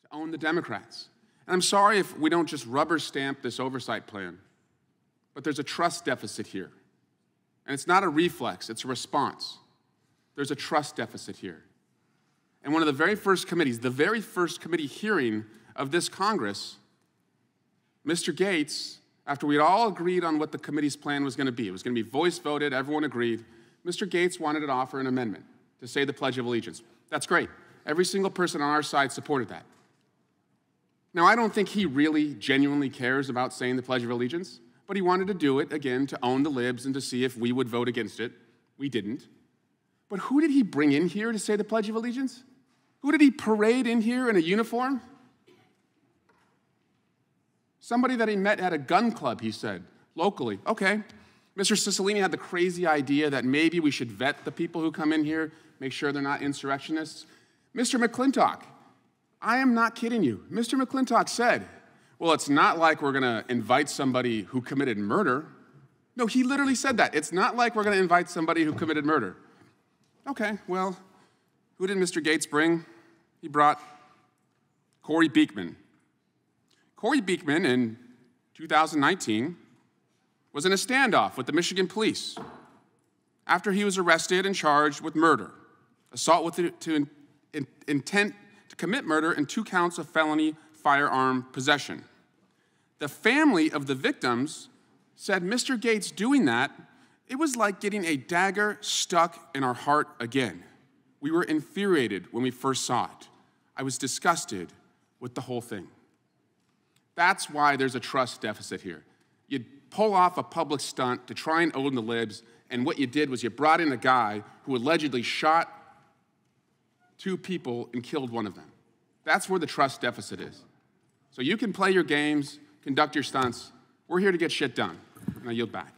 to own the Democrats. And I'm sorry if we don't just rubber stamp this oversight plan, but there's a trust deficit here. And it's not a reflex, it's a response. There's a trust deficit here. And one of the very first committees, the very first committee hearing of this Congress, Mr. Gates, after we had all agreed on what the committee's plan was going to be, it was going to be voice voted, everyone agreed, Mr. Gates wanted to offer an amendment to say the Pledge of Allegiance. That's great. Every single person on our side supported that. Now, I don't think he really genuinely cares about saying the Pledge of Allegiance, but he wanted to do it, again, to own the libs and to see if we would vote against it. We didn't. But who did he bring in here to say the Pledge of Allegiance? Who did he parade in here in a uniform? Somebody that he met at a gun club, he said, locally. Okay. Mr. Cicilline had the crazy idea that maybe we should vet the people who come in here, make sure they're not insurrectionists. Mr. McClintock, I am not kidding you. Mr. McClintock said, well, it's not like we're going to invite somebody who committed murder. No, he literally said that. It's not like we're going to invite somebody who committed murder. Okay, well, who did Mr. Gates bring? He brought Corey Beekman. Corey Beekman, in 2019, was in a standoff with the Michigan police after he was arrested and charged with murder, assault with intent to commit murder, and 2 counts of felony firearm possession. The family of the victims said Mr. Gates doing that, it was like getting a dagger stuck in our heart again. We were infuriated when we first saw it. I was disgusted with the whole thing. That's why there's a trust deficit here. You pull off a public stunt to try and own the libs, and what you did was you brought in a guy who allegedly shot 2 people and killed one of them. That's where the trust deficit is. So you can play your games, conduct your stunts. We're here to get shit done. And I yield back.